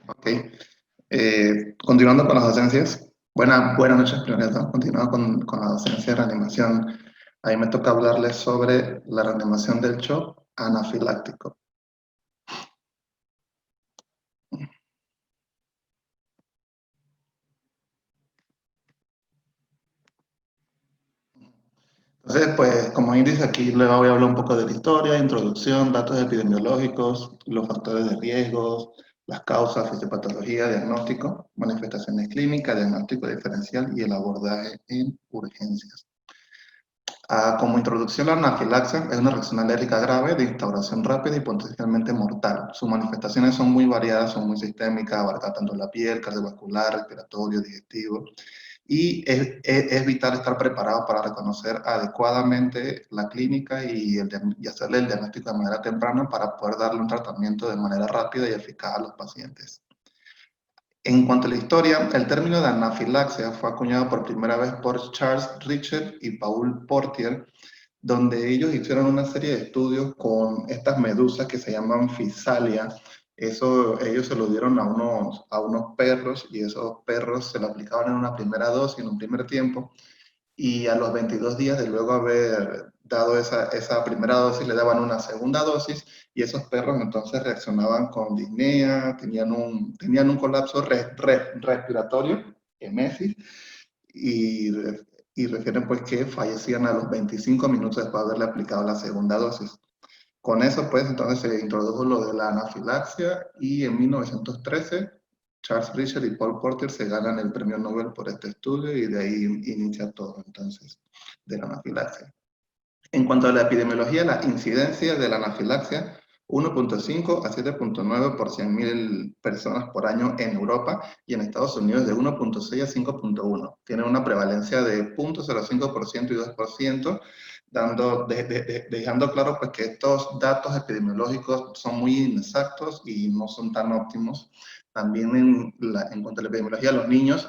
Ok. Continuando con las docencias. Buenas noches, primero, ¿no? Continuando con la docencia de reanimación. Ahí me toca hablarles sobre la reanimación del shock anafiláctico. Entonces, pues, como índice aquí les voy a hablar un poco de la historia, introducción, datos epidemiológicos, los factores de riesgos, las causas, fisiopatología, diagnóstico, manifestaciones clínicas, diagnóstico diferencial y el abordaje en urgencias. Como introducción, la anafilaxia es una reacción alérgica grave de instauración rápida y potencialmente mortal. Sus manifestaciones son muy variadas, son muy sistémicas, abarcan tanto la piel, cardiovascular, respiratorio, digestivo, y es vital estar preparado para reconocer adecuadamente la clínica y hacerle el diagnóstico de manera temprana para poder darle un tratamiento de manera rápida y eficaz a los pacientes. En cuanto a la historia, el término de anafilaxia fue acuñado por primera vez por Charles Richet y Paul Portier, donde ellos hicieron una serie de estudios con estas medusas que se llaman Physalia. Eso ellos se lo dieron a unos perros y esos perros se lo aplicaban en una primera dosis, en un primer tiempo, y a los 22 días de luego haber dado esa primera dosis, le daban una segunda dosis y esos perros entonces reaccionaban con disnea, tenían un colapso respiratorio, emesis, y, y refieren pues que fallecían a los 25 minutos después de haberle aplicado la segunda dosis. Con eso pues entonces se introdujo lo de la anafilaxia y en 1913 Charles Richard y Paul Porter se ganan el premio Nobel por este estudio y de ahí inicia todo entonces de la anafilaxia. En cuanto a la epidemiología, la incidencia de la anafilaxia 1.5 a 7.9 por 100.000 personas por año en Europa y en Estados Unidos de 1.6 a 5.1. Tiene una prevalencia de 0.05% y 2%, dejando claro pues, que estos datos epidemiológicos son muy inexactos y no son tan óptimos. También en cuanto a la epidemiología, los niños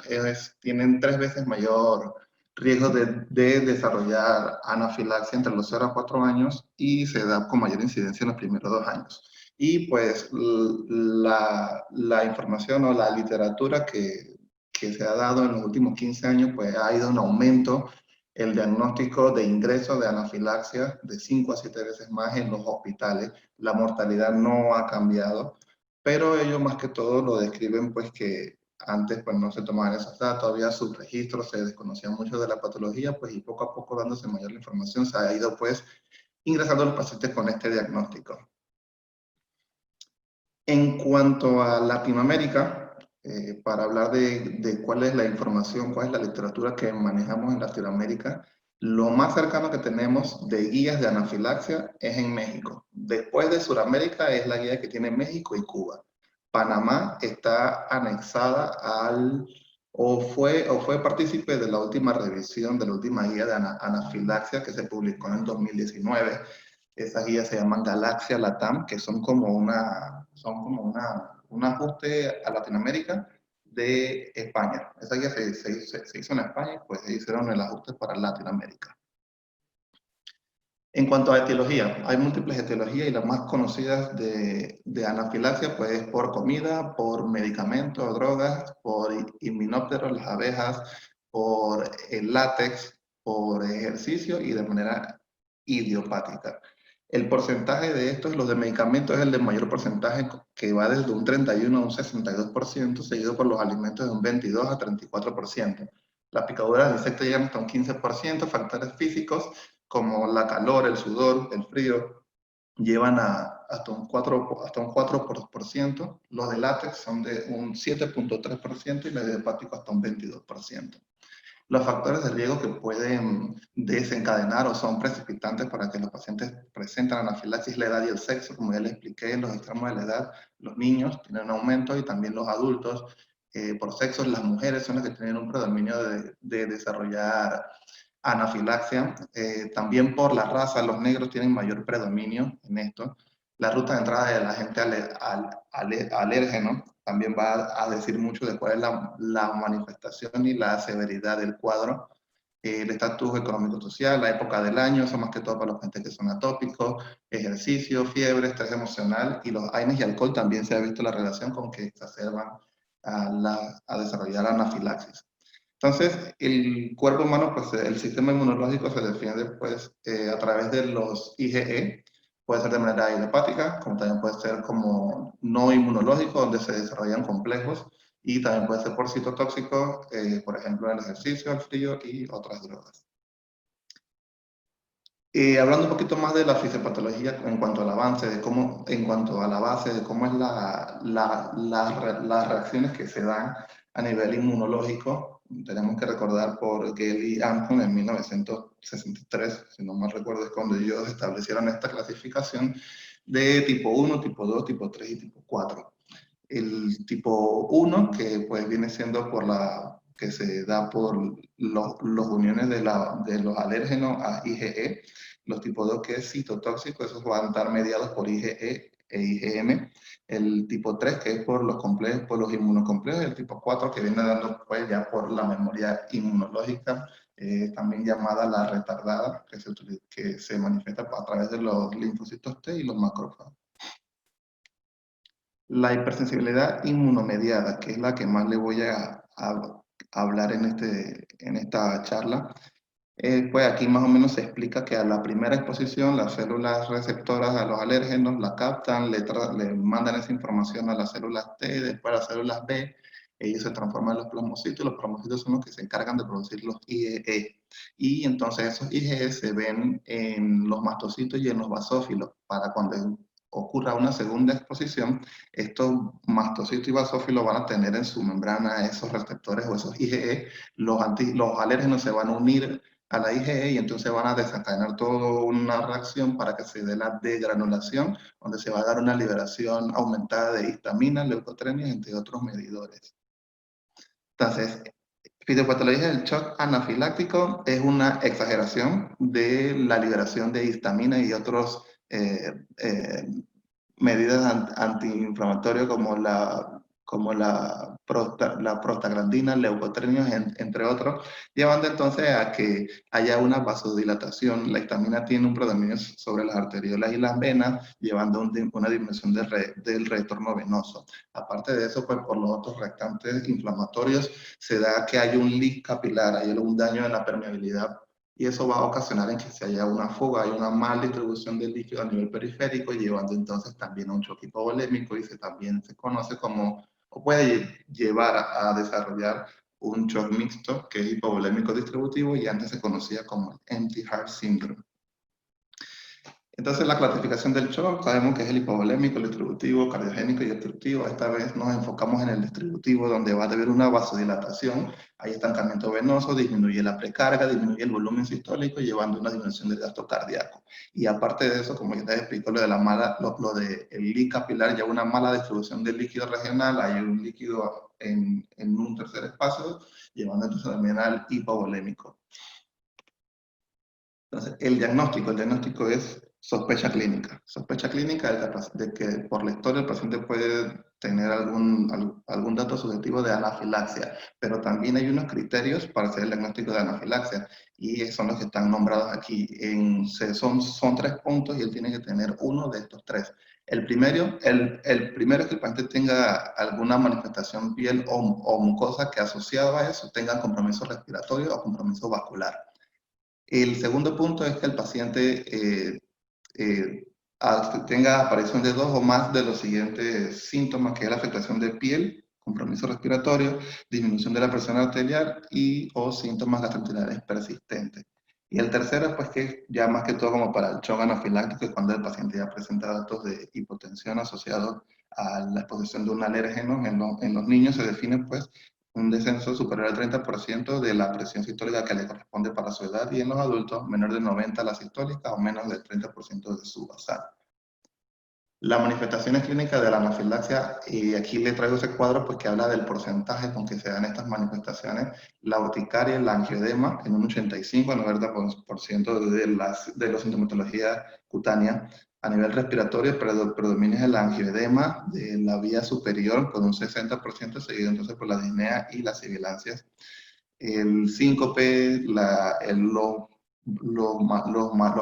tienen 3 veces mayor riesgo de desarrollar anafilaxia entre los 0 a 4 años y se da con mayor incidencia en los primeros 2 años. Y pues la información o la literatura que se ha dado en los últimos 15 años, pues ha ido en aumento el diagnóstico de ingreso de anafilaxia de 5 a 7 veces más en los hospitales. La mortalidad no ha cambiado, pero ellos más que todo lo describen pues que antes pues no se tomaban esos datos, había subregistros, se desconocía mucho de la patología, pues y poco a poco dándose mayor la información se ha ido pues ingresando a los pacientes con este diagnóstico. En cuanto a Latinoamérica, para hablar de cuál es la información, cuál es la literatura que manejamos en Latinoamérica, lo más cercano que tenemos de guías de anafilaxia es en México. Después de Sudamérica es la guía que tiene México y Cuba. Panamá está anexada o fue partícipe de la última revisión, de la última guía de anafilaxia que se publicó en el 2019. Esas guías se llaman Galaxia Latam, que un ajuste a Latinoamérica de España. Esa guía se hizo en España y pues se hicieron el ajuste para Latinoamérica. En cuanto a etiología, hay múltiples etiologías y las más conocidas de anafilaxia pues es por comida, por medicamentos, drogas, por himenópteros, las abejas, por el látex, por ejercicio y de manera idiopática. El porcentaje de estos, los de medicamentos, es el de mayor porcentaje que va desde un 31 a un 62%, seguido por los alimentos de un 22 a 34%. Las picaduras de insectos llegan hasta un 15%, factores físicos como la calor, el sudor, el frío, llevan hasta un 4%. Los de látex son de un 7.3% y los de hepático hasta un 22%. Los factores de riesgo que pueden desencadenar o son precipitantes para que los pacientes presenten anafilaxis, la edad y el sexo, como ya les expliqué, en los extremos de la edad, los niños tienen un aumento y también los adultos. Por sexos, las mujeres son las que tienen un predominio de desarrollar anafilaxia. También por la raza, los negros tienen mayor predominio en esto. La ruta de entrada del agente alérgeno también va a decir mucho de cuál es la manifestación y la severidad del cuadro. el estatus económico-social, la época del año, eso más que todo para los pacientes que son atópicos, ejercicio, fiebre, estrés emocional, y los AINES y alcohol también se ha visto la relación con que exacerban a desarrollar anafilaxis. Entonces, el cuerpo humano, pues el sistema inmunológico se defiende pues, a través de los IgE, puede ser de manera idiopática, como también puede ser como no inmunológico, donde se desarrollan complejos, y también puede ser por citotóxico, por ejemplo, el ejercicio, el frío y otras drogas. Hablando un poquito más de la fisiopatología en cuanto al avance, de cómo, en cuanto a la base, de cómo es las reacciones que se dan a nivel inmunológico, tenemos que recordar por Gale y Armstrong en 1963, si no mal recuerdo, es cuando ellos establecieron esta clasificación de tipo 1, tipo 2, tipo 3 y tipo 4. El tipo 1, que pues viene siendo por que se da por los uniones de los alérgenos a IgE, los tipo 2 que es citotóxico, esos van a estar mediados por IgE e IgM, el tipo 3 que es por los complejos, por los inmunocomplejos, el tipo 4 que viene dando pues ya por la memoria inmunológica, también llamada la retardada, que se manifiesta a través de los linfocitos T y los macrófagos. La hipersensibilidad inmunomediada, que es la que más le voy a hablar en esta charla, pues aquí más o menos se explica que a la primera exposición las células receptoras a los alérgenos la captan, le mandan esa información a las células T, después a las células B, ellos se transforman en los plasmocitos, y los plasmocitos son los que se encargan de producir los IgE. Y entonces esos IgE se ven en los mastocitos y en los basófilos, para cuando ocurra una segunda exposición, estos mastocitos y basófilos van a tener en su membrana esos receptores o esos IgE, los alérgenos se van a unir a la IgE y entonces van a desencadenar toda una reacción para que se dé la degranulación, donde se va a dar una liberación aumentada de histamina, leucotrienes, entre otros medidores. Entonces, fisiopatología del shock anafiláctico es una exageración de la liberación de histamina y otros medidas antiinflamatorias como la prostaglandina, leucotrienes, entre otros, llevando entonces a que haya una vasodilatación. La histamina tiene un predominio sobre las arteriolas y las venas, llevando una disminución del retorno venoso. Aparte de eso, pues por los otros reactantes inflamatorios, se da que hay un leak capilar, hay un daño en la permeabilidad y eso va a ocasionar en que se haya una fuga, hay una mala distribución del líquido a nivel periférico, llevando entonces también a un choque hipovolémico y también se conoce como, o puede llevar a desarrollar un shock mixto, que es hipovolémico distributivo y antes se conocía como el empty heart syndrome. Entonces, la clasificación del shock, sabemos que es el hipovolémico, el distributivo, cardiogénico y obstructivo. Esta vez nos enfocamos en el distributivo, donde va a haber una vasodilatación, hay estancamiento venoso, disminuye la precarga, disminuye el volumen sistólico, llevando a una disminución del gasto cardíaco. Y aparte de eso, como ya te explico, lo de el leak capilar, ya una mala distribución del líquido regional, hay un líquido en un tercer espacio, llevando entonces también al hipovolémico. Entonces, el diagnóstico es sospecha clínica. Sospecha clínica de que por la historia el paciente puede tener algún dato subjetivo de anafilaxia, pero también hay unos criterios para hacer el diagnóstico de anafilaxia y son los que están nombrados aquí. Son 3 puntos y él tiene que tener uno de estos 3. El primero es que el paciente tenga alguna manifestación piel o mucosa que asociado a eso tenga compromiso respiratorio o compromiso vascular. El segundo punto es que el paciente tenga aparición de 2 o más de los siguientes síntomas, que es la afectación de piel, compromiso respiratorio, disminución de la presión arterial y o síntomas gastrointestinales persistentes. Y el tercero, pues que ya más que todo como para el shock anafiláctico, es cuando el paciente ya presenta datos de hipotensión asociados a la exposición de un alérgeno. En los niños se define pues un descenso superior al 30% de la presión sistólica que le corresponde para su edad, y en los adultos menor de 90 la sistólica o menos del 30% de su basal. Las manifestaciones clínicas de la anafilaxia, y aquí le traigo ese cuadro porque habla del porcentaje con que se dan estas manifestaciones. La urticaria, el angioedema, en un 85 a 90% de la sintomatología cutánea. A nivel respiratorio, predomina el angioedema de la vía superior con un 60%, seguido entonces por la disnea y las sibilancias. el síncope, los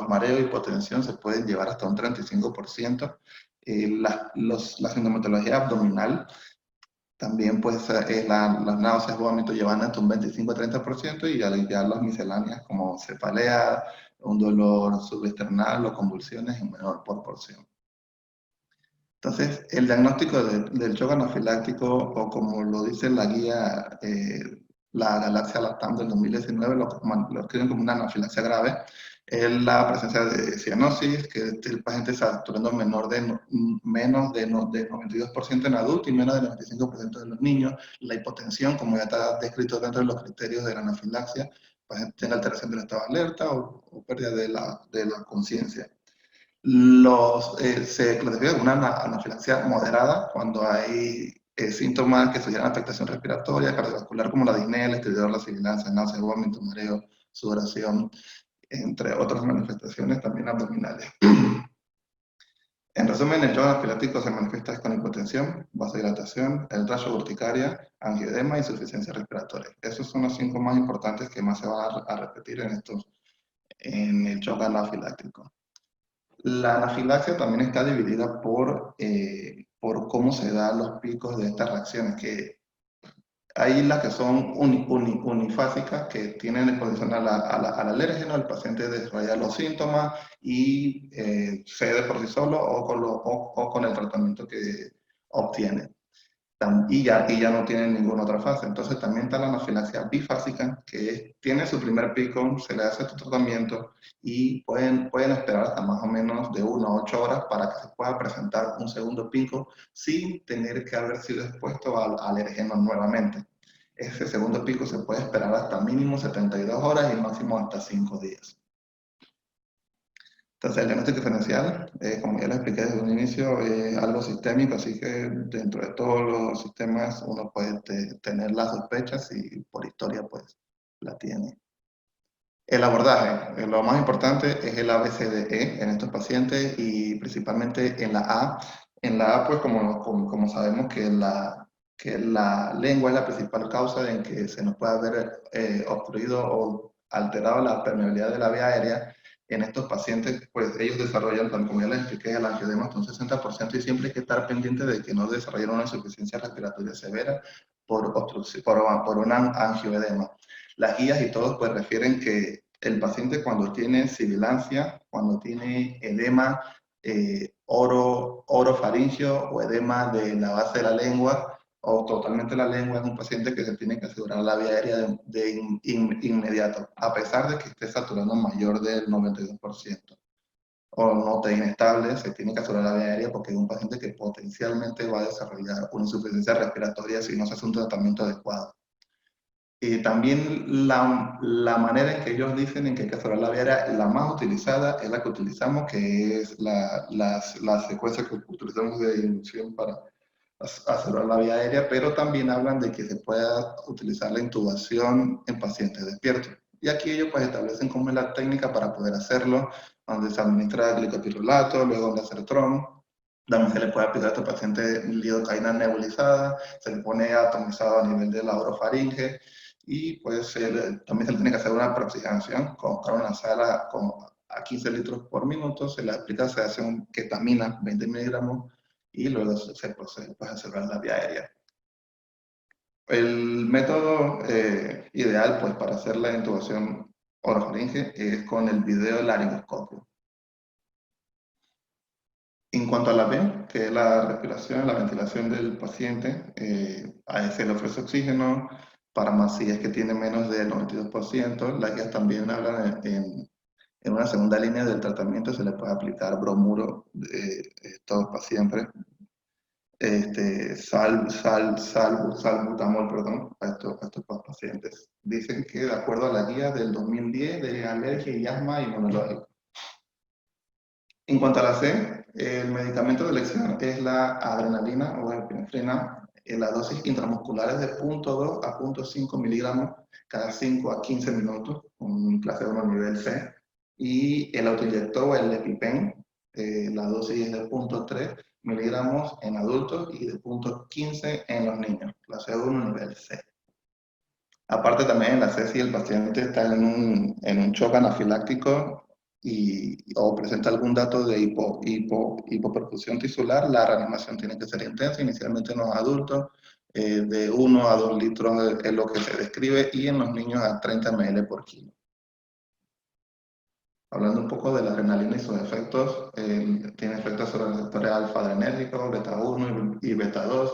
mareos y hipotensión se pueden llevar hasta un 35%. La sintomatología abdominal también pues las náuseas, vómitos llevan hasta un 25-30% y ya las misceláneas como cefalea, un dolor subesternal o convulsiones en menor proporción. Entonces, el diagnóstico del shock anafiláctico, o como lo dice la guía, la Galaxia Latam del 2019, lo escriben como una anafilaxia grave, es la presencia de cianosis, que el paciente está saturando menos de 92% en adultos y menos del 95% de los niños. La hipotensión, como ya está descrito dentro de los criterios de la anafilaxia, el paciente tiene alteración del estado de alerta o pérdida de la conciencia. Se clasifica como una anafilaxia moderada cuando hay síntomas que sugieran afectación respiratoria, cardiovascular, como la disnea, el estridor, la sibilancia, náusea, vómito, mareo, sudoración, entre otras manifestaciones también abdominales. En resumen, el shock anafiláctico se manifiesta con hipotensión, vasodilatación, el rayo urticaria, angioedema e insuficiencia respiratoria. Esos son los 5 más importantes que más se van a repetir en el shock anafiláctico. La anafilaxia también está dividida por cómo se dan los picos de estas reacciones, que hay las que son unifásicas, que tienen exposición al alérgeno, el paciente desarrolla los síntomas y cede por sí solo o con el tratamiento que obtiene. Y ya no tienen ninguna otra fase. Entonces también está la anafilaxia bifásica, que tiene su primer pico, se le hace este tratamiento y pueden esperar hasta más o menos de 1 a 8 horas para que se pueda presentar un segundo pico sin tener que haber sido expuesto al alergeno nuevamente. Ese segundo pico se puede esperar hasta mínimo 72 horas y máximo hasta 5 días. Entonces, el diagnóstico diferencial, como ya lo expliqué desde un inicio, es algo sistémico, así que dentro de todos los sistemas uno puede tener las sospechas y por historia pues la tiene. El abordaje, lo más importante es el ABCDE en estos pacientes y principalmente en la A. En la A, pues como sabemos que la lengua es la principal causa en que se nos puede haber obstruido o alterado la permeabilidad de la vía aérea, en estos pacientes, pues ellos desarrollan, como ya les expliqué, el angioedema hasta un 60% y siempre hay que estar pendiente de que no desarrollen una insuficiencia respiratoria severa por un angioedema. Las guías y todos pues refieren que el paciente cuando tiene sibilancia, cuando tiene edema orofaringeo o edema de la base de la lengua o totalmente la lengua, es un paciente que se tiene que asegurar la vía aérea inmediato, a pesar de que esté saturando mayor del 92%. O note inestable, se tiene que asegurar la vía aérea porque es un paciente que potencialmente va a desarrollar una insuficiencia respiratoria si no se hace un tratamiento adecuado. Y también la manera en que ellos dicen en que hay que asegurar la vía aérea, la más utilizada es la que utilizamos, que es la secuencia que utilizamos de inducción para asegurar la vía aérea, pero también hablan de que se pueda utilizar la intubación en pacientes despiertos. Y aquí ellos pues establecen cómo es la técnica para poder hacerlo, donde se administra glicopirulato, luego lasertron. También se le puede aplicar a este paciente lidocaína nebulizada, se le pone atomizado a nivel de la orofaringe y pues también se le tiene que hacer una preoxigenación con una sala a 15 litros por minuto, se le aplica, se hace un ketamina, 20 miligramos, y luego se procede pues, a cerrar la vía aérea. El método ideal pues, para hacer la intubación orofaringe es con el video laringoscopio. En cuanto a la B, que es la respiración, la ventilación del paciente, a ese le ofrece oxígeno, para más si es que tiene menos del 92%. Las guías también hablan en una segunda línea del tratamiento, se le puede aplicar bromuro, esto para siempre, salbutamol, perdón, a estos pacientes. Dicen que de acuerdo a la guía del 2010 de alergia y asma inmunológico. En cuanto a la C, el medicamento de elección es la adrenalina o epinefrina. En las dosis intramusculares de 0.2 a 0.5 miligramos cada 5 a 15 minutos, con clase 1 nivel C. Y el autoinyector o el EpiPen, la dosis es de 0.3 miligramos en adultos y de 0.15 en los niños, clase 1 nivel C. Aparte también en la si el paciente está en un shock anafiláctico o presenta algún dato de hipoperfusión tisular, la reanimación tiene que ser intensa, inicialmente en los adultos, de 1 a 2 litros es lo que se describe, y en los niños a 30 ml por kilo. Hablando un poco de la adrenalina y sus efectos, tiene efectos sobre los receptores alfa-adrenérgicos, beta-1 y beta-2.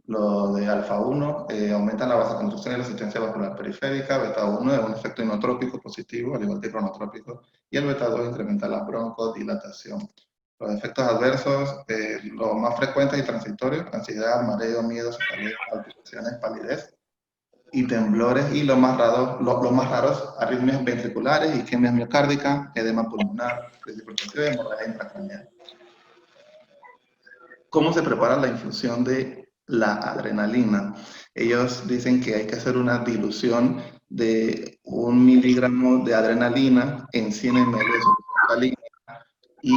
Lo de alfa-1 aumenta la vasoconstricción y la resistencia vascular periférica, beta-1 es un efecto inotrópico positivo, al igual que cronotrópico, y el beta-2 incrementa la broncodilatación. Los efectos adversos, los más frecuentes y transitorios, ansiedad, mareo, miedo, cefalea, palpitaciones, palidez y temblores, y los más raros, arritmias ventriculares, isquemia miocárdica, edema pulmonar, crisis hipertensiva y hemorragia intracraneal. ¿Cómo se prepara la infusión de la adrenalina? Ellos dicen que hay que hacer una dilución de 1 miligramo de adrenalina en 100 ml de solución y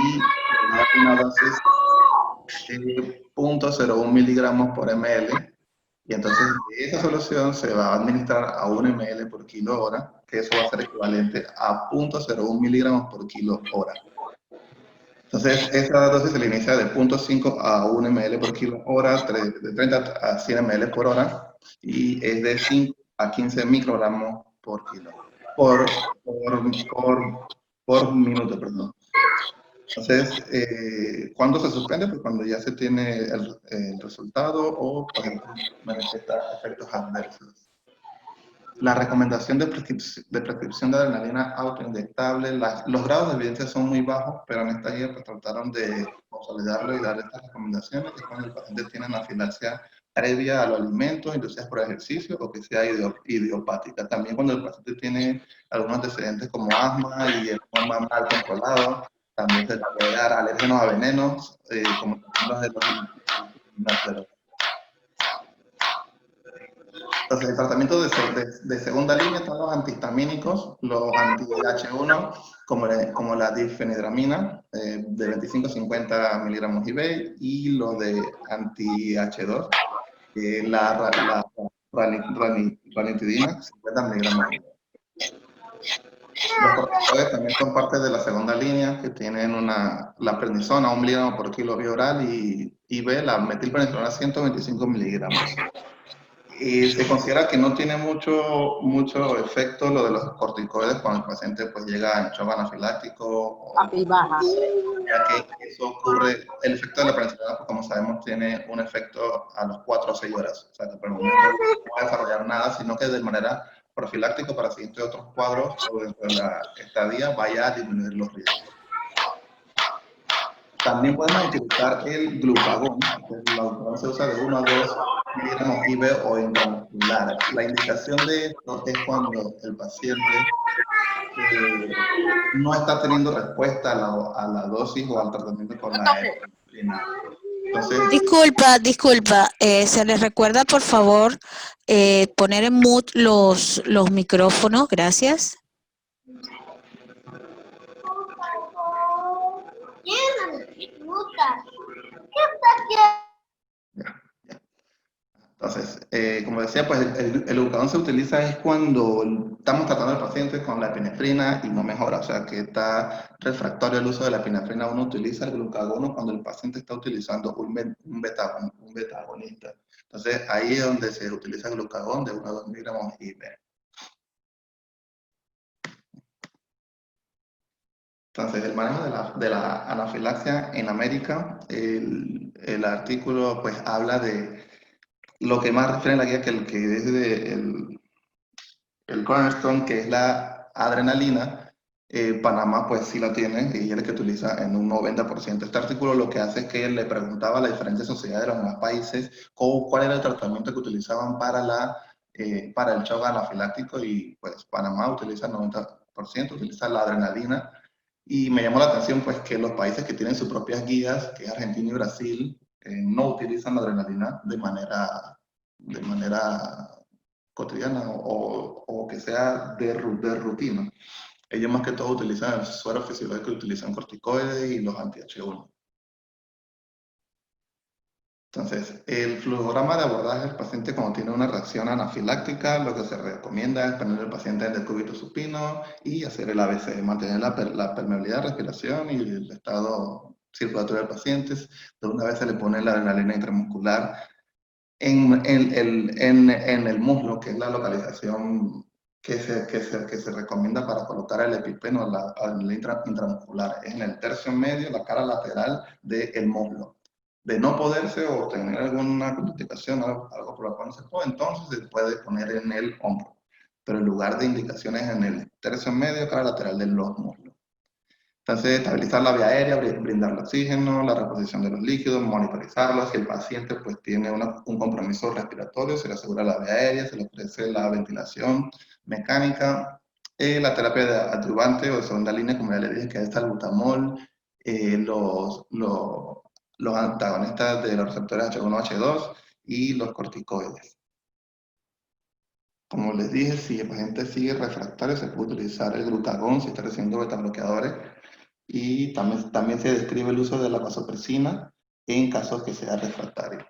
dar una dosis de 0.01 miligramos por ml. Y entonces de esa solución se va a administrar a 1 ml por kilo hora, que eso va a ser equivalente a 0.01 miligramos por kilo hora. Entonces, esa dosis se le inicia de 0.5 a 1 ml por kilo hora, de 30 a 100 ml por hora, y es de 5 a 15 microgramos por kilo, por minuto, perdón. Entonces, ¿cuándo se suspende? Pues cuando ya se tiene el resultado o, por ejemplo, manifiesta efectos adversos. La recomendación de prescripción de adrenalina autoinyectable, los grados de evidencia son muy bajos, pero en esta guía pues, trataron de consolidarlo y dar estas recomendaciones, que cuando el paciente tiene anafilaxia previa a los alimentos, inducidas por ejercicio, o que sea idiopática. También cuando el paciente tiene algunos antecedentes como asma y el coma mal controlado, también se puede dar alérgenos a venenos, como los de los. Entonces, el tratamiento de segunda línea están los antihistamínicos, los anti-H1, como la difenidramina, de 25 a 50 miligramos IB, y los de anti-H2, la ranitidina, 50 miligramos IB. Los corticoides también son parte de la segunda línea, que tienen la prednisona, 1 miligramo por kilo vía oral, y IB, la metilprednisolona, 125 miligramos. Se considera que no tiene mucho efecto lo de los corticoides cuando el paciente pues, llega en shock anafiláctico, ya que eso ocurre, el efecto de la penicilina, pues, como sabemos, tiene un efecto a los 4 o 6 horas. O sea, que por el momento no va a desarrollar nada, sino que de manera profiláctica para siguientes otros cuadros o dentro de la estadía vaya a disminuir los riesgos. También podemos utilizar el glucagón, que el glucagón se usa de 1 a 2 miligramos IB o intramuscular. La indicación de esto es cuando el paciente no está teniendo respuesta a la dosis o al tratamiento con la epinefrina. Entonces, Disculpa, ¿se les recuerda por favor poner en mute los micrófonos? Gracias. Entonces, como decía, pues el glucagón se utiliza es cuando estamos tratando al paciente con la epinefrina y no mejora, o sea, que está refractario al uso de la epinefrina. Uno utiliza el glucagón cuando el paciente está utilizando un beta-agonista. Entonces, ahí es donde se utiliza el glucagón de 1 a 2 miligramos IB. Entonces, el manejo de la anafilaxia en América, el artículo pues habla de lo que más refiere en la guía, que es el cornerstone, que es la adrenalina. Panamá pues sí la tiene y es el que utiliza en un 90%. Este artículo lo que hace es que le preguntaba a la diferente sociedad de los demás países cuál era el tratamiento que utilizaban para el shock anafiláctico, y pues Panamá utiliza el 90%, utiliza la adrenalina. Y me llamó la atención pues que los países que tienen sus propias guías, que es Argentina y Brasil, no utilizan la adrenalina de manera cotidiana o que sea de rutina. Ellos más que todo utilizan el suero fisiológico, utilizan corticoides y los anti-H1. Entonces, el flujograma de abordaje del paciente cuando tiene una reacción anafiláctica, lo que se recomienda es poner al paciente en decúbito supino y hacer el ABC, mantener la permeabilidad, respiración y el estado circulatorio del paciente. De una vez se le pone la adrenalina intramuscular en el muslo, que es la localización que se recomienda para colocar el epipeno a la intramuscular. Es en el tercio medio, la cara lateral del muslo. De no poderse o tener alguna complicación, algo por lo cual no se puede, entonces se puede poner en el hombro. Pero el lugar de indicación es en el tercio medio, cara lateral de los muslos. Entonces, estabilizar la vía aérea, brindarle oxígeno, la reposición de los líquidos, monitorizarlo. Si el paciente pues, tiene un compromiso respiratorio, se le asegura la vía aérea, se le ofrece la ventilación mecánica, la terapia de adyuvante o de segunda línea, como ya le dije, que es el salbutamol, los antagonistas de los receptores H1-H2 y los corticoides. Como les dije, si el paciente sigue refractario, se puede utilizar el glutagón si está recibiendo betabloqueadores. Y también se describe el uso de la vasopresina en casos que sea refractario.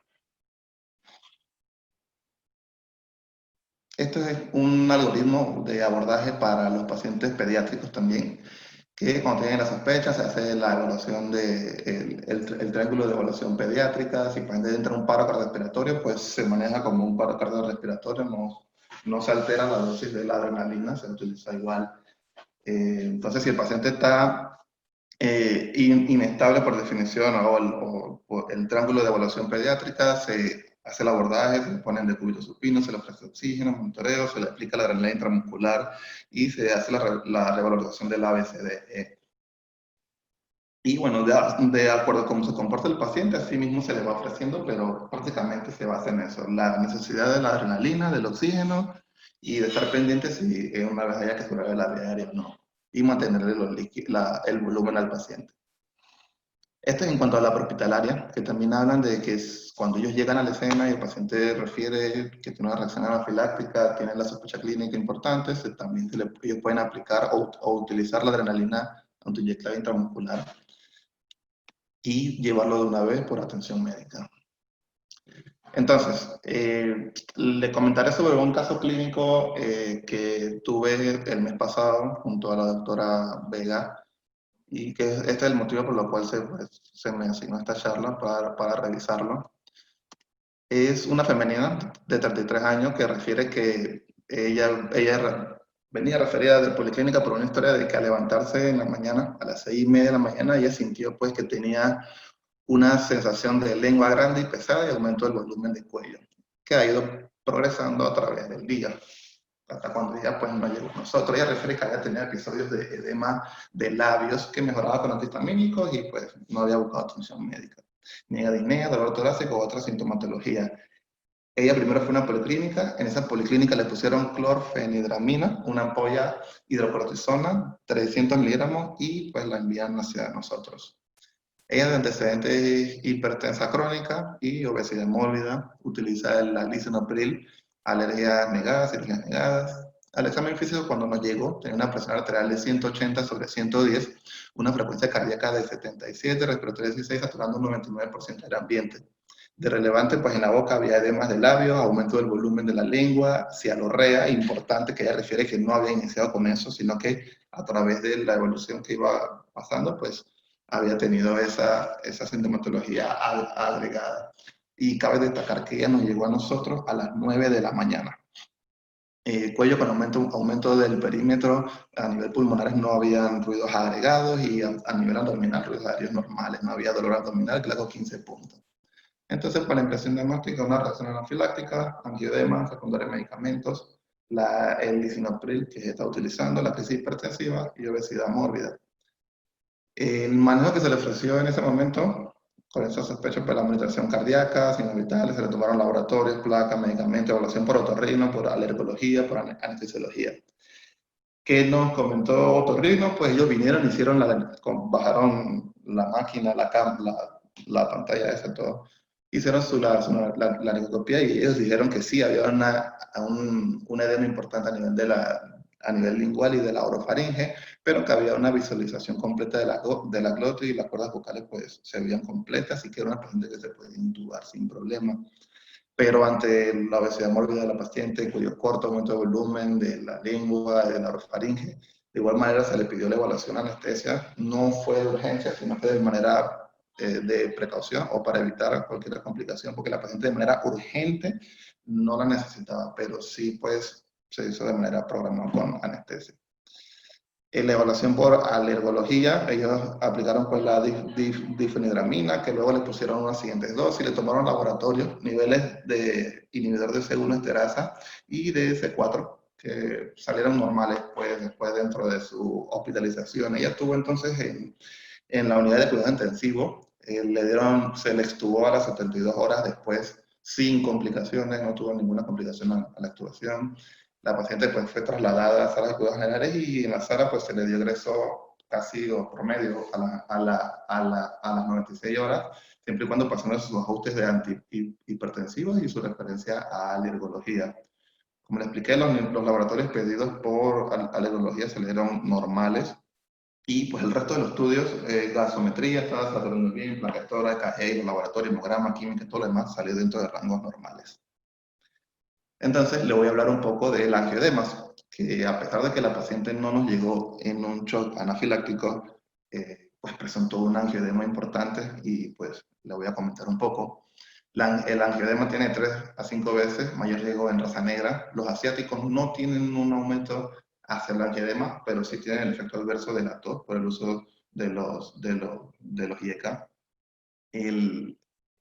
Este es un algoritmo de abordaje para los pacientes pediátricos también, que cuando tienen la sospecha se hace la evaluación el triángulo de evaluación pediátrica. Si el paciente entra en un paro cardiorrespiratorio, pues se maneja como un paro cardiorrespiratorio, no se altera la dosis de la adrenalina, se utiliza igual. Entonces, si el paciente está inestable por definición o el triángulo de evaluación pediátrica, se hace el abordaje, se le pone en decúbito supino, se le ofrece oxígeno, monitoreo, se le aplica la adrenalina intramuscular y se hace la revalorización del ABCDE. Y bueno, de acuerdo a cómo se comporta el paciente, así mismo se le va ofreciendo, pero prácticamente se basa en eso, la necesidad de la adrenalina, del oxígeno y de estar pendiente si una vez haya que curar la vía aérea o no, y mantenerle el volumen al paciente. Esto es en cuanto a la prehospitalaria, que también hablan de que cuando ellos llegan a la escena y el paciente refiere que tiene una reacción anafiláctica, tiene la sospecha clínica importante, también ellos pueden aplicar o utilizar la adrenalina autoinyectada intramuscular y llevarlo de una vez por atención médica. Entonces, le comentaré sobre un caso clínico que tuve el mes pasado junto a la doctora Vega, y que este es el motivo por el cual se me asignó esta charla para revisarlo. Es una femenina de 33 años que refiere que ella venía referida de policlínica por una historia de que al levantarse en la mañana, a las 6:30 de la mañana, ella sintió pues que tenía una sensación de lengua grande y pesada y aumento del volumen del cuello, que ha ido progresando a través del día, hasta cuando ella pues no llegó a nosotros. Ella refiere que había tenido episodios de edema de labios que mejoraba con antihistamínicos y pues no había buscado atención médica. Niega disnea, dolor torácico o otra sintomatología. Ella primero fue a una policlínica, en esa policlínica le pusieron clorfenidramina, una ampolla hidrocortisona, 300 miligramos y pues la envían hacia nosotros. Ella de antecedentes hipertensa crónica y obesidad mórbida, utiliza el lisinopril, alergias negadas, cirugías negadas. Al examen físico cuando nos llegó tenía una presión arterial de 180/110, una frecuencia cardíaca de 77, respiratoria 16, saturando un 99% del ambiente. De relevante, pues en la boca había edemas de labios, aumento del volumen de la lengua, cialorrea, importante que ella refiere que no había iniciado con eso, sino que a través de la evolución que iba pasando, pues había tenido esa sintomatología agregada. Y cabe destacar que ella nos llegó a nosotros a las 9 de la mañana. Cuello con aumento del perímetro, a nivel pulmonar no habían ruidos agregados y a nivel abdominal ruidos aéreos normales, no había dolor abdominal, claro, 15 puntos. Entonces, para la impresión diagnóstica, una reacción anafiláctica, angioedema, secundaria de medicamentos, el lisinopril que se está utilizando, la crisis hipertensiva y obesidad mórbida. El manejo que se le ofreció en ese momento, con esa sospecha, pues la monitorización cardíaca, signos vitales, se le tomaron laboratorios, placas, medicamentos, evaluación por otorrino, por alergología, por anestesiología. ¿Qué nos comentó otorrino? Pues ellos vinieron, bajaron la máquina, la pantalla esa, todo. Hicieron la laringoscopía y ellos dijeron que sí, había un edema importante a nivel lingual y de la orofaringe, pero que había una visualización completa de la glotis y las cuerdas vocales pues se veían completas, así que era una paciente que se podía intubar sin problema. Pero ante la obesidad mórbida de la paciente, cuyo corto aumento de volumen de la lengua, de la orofaringe, de igual manera se le pidió la evaluación de anestesia, no fue de urgencia, sino fue de manera de precaución o para evitar cualquier complicación, porque la paciente de manera urgente no la necesitaba, pero sí pues se hizo de manera programada con anestesia. En la evaluación por alergología, ellos aplicaron pues la difenidramina, que luego le pusieron unas siguientes dosis, le tomaron laboratorios, niveles de inhibidor de C1 esterasa y de C4, que salieron normales pues después dentro de su hospitalización. Ella estuvo entonces en la unidad de cuidado intensivo, se le extubó a las 72 horas después sin complicaciones, no tuvo ninguna complicación a la extubación. La paciente pues fue trasladada a la sala de cuidados generales y en la sala pues se le dio egreso casi o promedio a las 96 horas, siempre y cuando pasaron sus ajustes de antihipertensivos y su referencia a alergología. Como le expliqué, los laboratorios pedidos por alergología se le dieron normales y pues el resto de los estudios, gasometría, estaba saliendo bien, placa tóraca, EKG, laboratorio, hemograma, química, todo lo demás salió dentro de rangos normales. Entonces le voy a hablar un poco del angioedemas, que a pesar de que la paciente no nos llegó en un shock anafiláctico, pues presentó un angioedema importante y pues le voy a comentar un poco. El angioedema tiene 3 a 5 veces mayor riesgo en raza negra. Los asiáticos no tienen un aumento hacia el angioedema, pero sí tienen el efecto adverso de la tos por el uso de los IECA.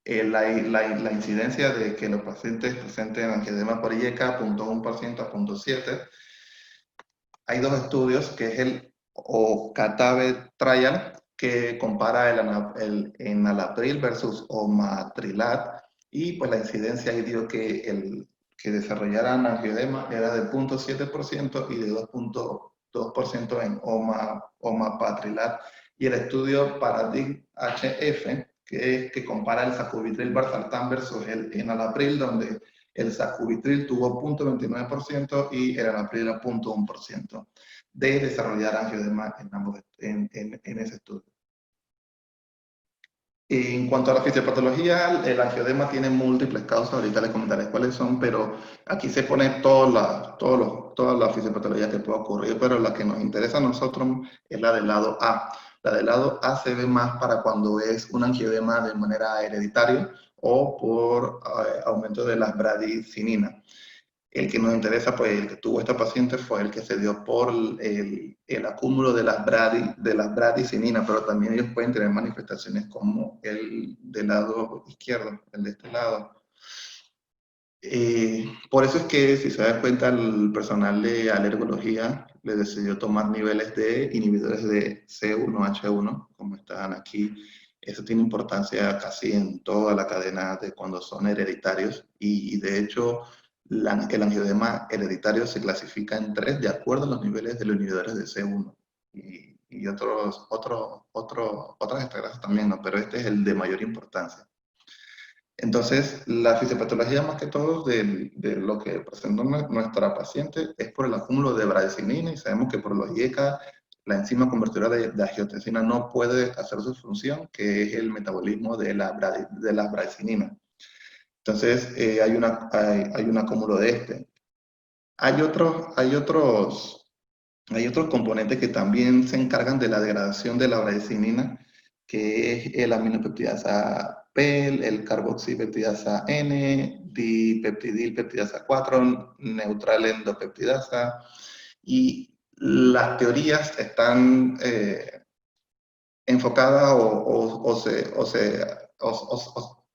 La incidencia de que los pacientes presenten angioedema por IECA, 0.1% a 0.7%. Hay 2 estudios, que es el OCATAVE Trial, que compara el enalapril versus omatrilat, y pues la incidencia ahí dio que desarrollaran angioedema era de 0.7% y de 2.2% en omapatrilat. Y el estudio PARADIGM-HF, que compara el sacubitril/valsartán versus el enalapril, donde el sacubitril tuvo 0.29% y el enalapril a 0.1% de desarrollar angioedema en ese estudio. En cuanto a la fisiopatología, el angioedema tiene múltiples causas, ahorita les comentaré cuáles son, pero aquí se pone toda la fisiopatología que puede ocurrir, pero la que nos interesa a nosotros es la del lado A. La del lado A se ve más para cuando es un angioedema de manera hereditaria o por aumento de las bradicininas. El que nos interesa, pues el que tuvo esta paciente fue el que se dio por el acúmulo de las bradicininas, pero también ellos pueden tener manifestaciones como el del lado izquierdo, el de este lado. Por eso es que, si se da cuenta, el personal de alergología le decidió tomar niveles de inhibidores de C1H1, como están aquí. Eso tiene importancia casi en toda la cadena de cuando son hereditarios, y de hecho el angioedema hereditario se clasifica en 3 de acuerdo a los niveles de los inhibidores de C1 y otras estrategias también, ¿no? Pero este es el de mayor importancia. Entonces, la fisiopatología más que todo de lo que presentó nuestra paciente es por el acúmulo de bradicinina, y sabemos que por los IECA la enzima convertidora de angiotensina no puede hacer su función, que es el metabolismo de las bradicininas. Entonces, hay un acúmulo de este. Hay otros componentes que también se encargan de la degradación de la bradicinina, que es el aminopeptidasa PEL, el carboxipeptidasa N, dipeptidilpeptidasa 4, neutral endopeptidasa, y las teorías están enfocadas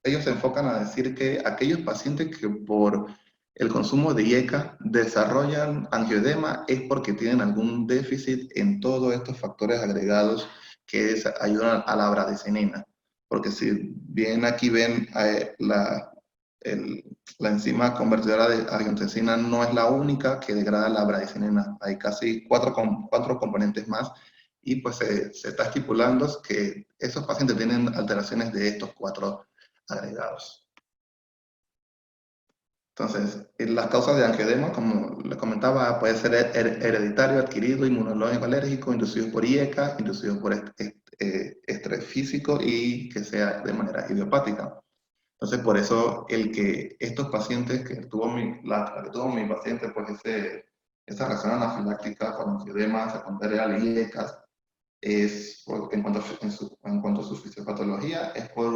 ellos se enfocan a decir que aquellos pacientes que por el consumo de IECA desarrollan angioedema es porque tienen algún déficit en todos estos factores agregados que ayudan a la bradicinina. Porque si bien aquí ven la enzima convertidora de angiotensina no es la única que degrada la bradicinina. Hay casi cuatro componentes más, y pues se está estipulando que esos pacientes tienen alteraciones de estos 4 agregados. Entonces, las causas de angioedema, como les comentaba, puede ser hereditario, adquirido, inmunológico, alérgico, inducido por IECA, inducido por estrés físico y que sea de manera idiopática. Entonces, por eso estos pacientes que la que tuvo mi paciente, pues esa reacción anafiláctica con angioedema secundaria al IECA, en cuanto a su fisiopatología, es por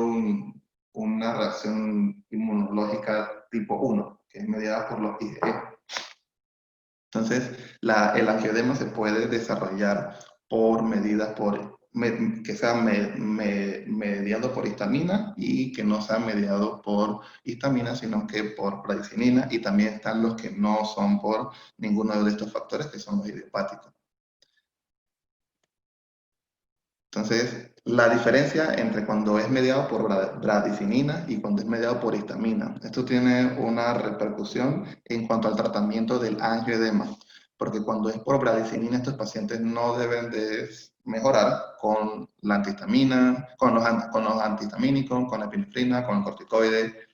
una reacción inmunológica tipo 1, que es mediada por los IgE. Entonces, el angioedema se puede desarrollar por medidas que sea mediado por histamina y que no sea mediado por histamina, sino que por bradicinina, y también están los que no son por ninguno de estos factores, que son los idiopáticos. Entonces, la diferencia entre cuando es mediado por bradicinina y cuando es mediado por histamina. Esto tiene una repercusión en cuanto al tratamiento del angioedema, porque cuando es por bradicinina, estos pacientes no deben de mejorar con la antihistamina, con los antihistamínicos, con la epinefrina, con el corticoide.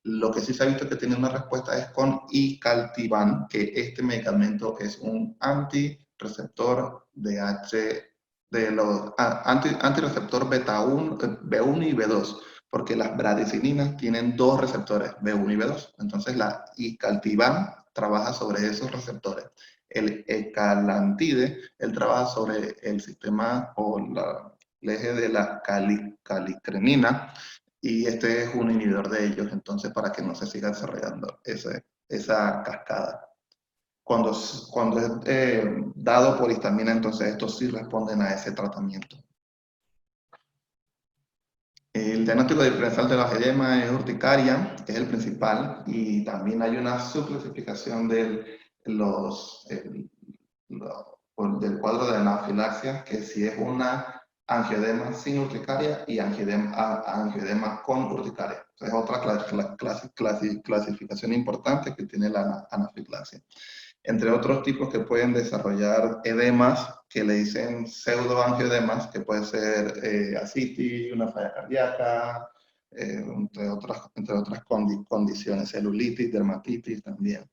Lo que sí se ha visto que tiene una respuesta es con icaltivan, que este medicamento es un antireceptor de los antireceptor beta 1, B1 y B2, porque las bradicininas tienen dos receptores, B1 y B2. Entonces la icaltivan trabaja sobre esos receptores. El ecalantide, él trabaja sobre el sistema o el eje de la calicrenina, y este es un inhibidor de ellos, entonces para que no se siga desarrollando esa cascada. Cuando es dado por histamina, entonces estos sí responden a ese tratamiento. El diagnóstico diferencial de la angioedema es urticaria, que es el principal, y también hay una subclasificación del cuadro de anafilaxia, que si es una angioedema sin urticaria y angioedema con urticaria. Es otra clasificación importante que tiene la anafilaxia. Entre otros tipos que pueden desarrollar edemas, que le dicen pseudoangioedemas, que puede ser ascitis, una falla cardíaca, entre otras condiciones, celulitis, dermatitis también.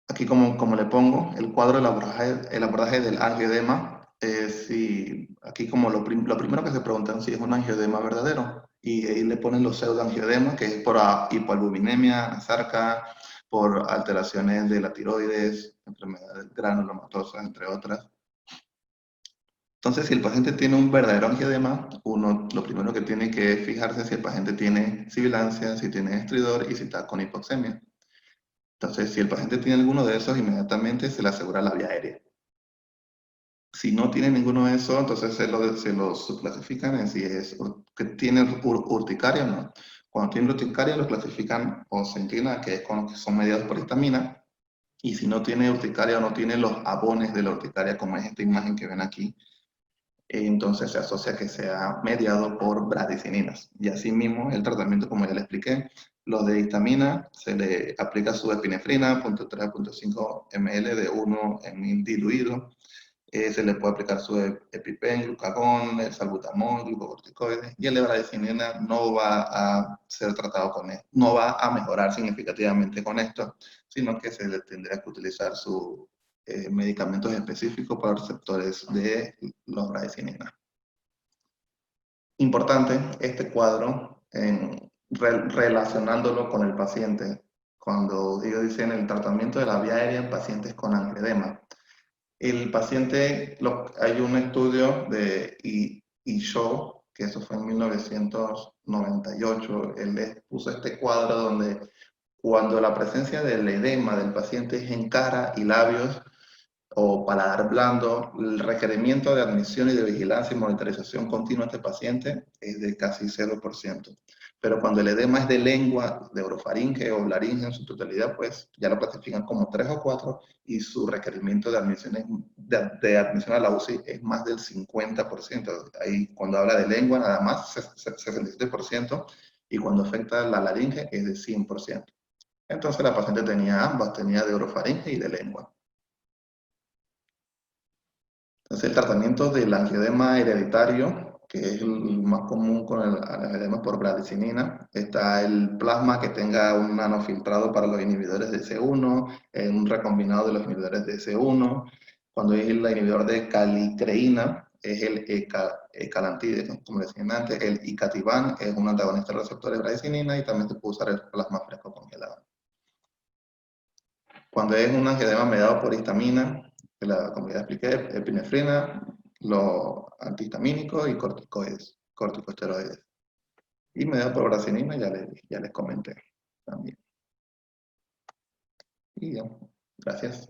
Aquí como le pongo, el cuadro el abordaje del angioedema, aquí como lo primero que se preguntan si es un angioedema verdadero, y ahí le ponen los pseudoangioedemas, que es por hipoalbuminemia, sarca, por alteraciones de la tiroides, enfermedades granulomatosas, entre otras. Entonces, si el paciente tiene un verdadero angioedema, uno lo primero que tiene que fijarse es si el paciente tiene sibilancia, si tiene estridor y si está con hipoxemia. Entonces, si el paciente tiene alguno de esos, inmediatamente se le asegura la vía aérea. Si no tiene ninguno de esos, entonces se lo subclasifican en si es que tiene urticaria o no. Cuando tiene urticaria, lo clasifican o se inclina que es con los que son mediados por histamina. Y si no tiene urticaria o no tiene los abones de la urticaria, como es esta imagen que ven aquí, entonces se asocia que sea mediado por bradicininas. Y así mismo el tratamiento, como ya le expliqué, los de histamina se le aplica su epinefrina, 0.3 a 0.5 ml de 1 en 1000 diluido. Se le puede aplicar su EpiPen, glucagón, el salbutamol, glucocorticoides, y el de bradicinina no va a ser tratado con esto, no va a mejorar significativamente con esto, sino que se le tendría que utilizar sus medicamentos específicos para receptores de los bradicininas. Importante este cuadro, relacionándolo con el paciente, cuando ellos dicen el tratamiento de la vía aérea en pacientes con angioedema. El paciente, hay un estudio de Shaw, que eso fue en 1998, él les puso este cuadro donde cuando la presencia del edema del paciente es en cara y labios o paladar blando, el requerimiento de admisión y de vigilancia y monitorización continua de este paciente es de casi 0%. Pero cuando el edema es de lengua, de orofaringe o laringe en su totalidad, pues ya lo clasifican como 3 o 4 y su requerimiento de admisión, de admisión a la UCI es más del 50%. Ahí cuando habla de lengua nada más 67% y cuando afecta la laringe es de 100%. Entonces la paciente tenía ambas, tenía de orofaringe y de lengua. Entonces, el tratamiento del angioedema hereditario, que es el más común con el angioedema por bradicinina. Está el plasma, que tenga un nanofiltrado para los inhibidores de C1, un recombinado de los inhibidores de C1. Cuando es el inhibidor de calicreína, es el ecalantide, como decían antes. El icatibán es un antagonista del receptor de bradicinina y también se puede usar el plasma fresco congelado. Cuando es un angioedema mediado por histamina, como ya expliqué, epinefrina, los antihistamínicos y corticosteroides. Y mediado por bradicinina, ya les comenté también. Y ya, gracias.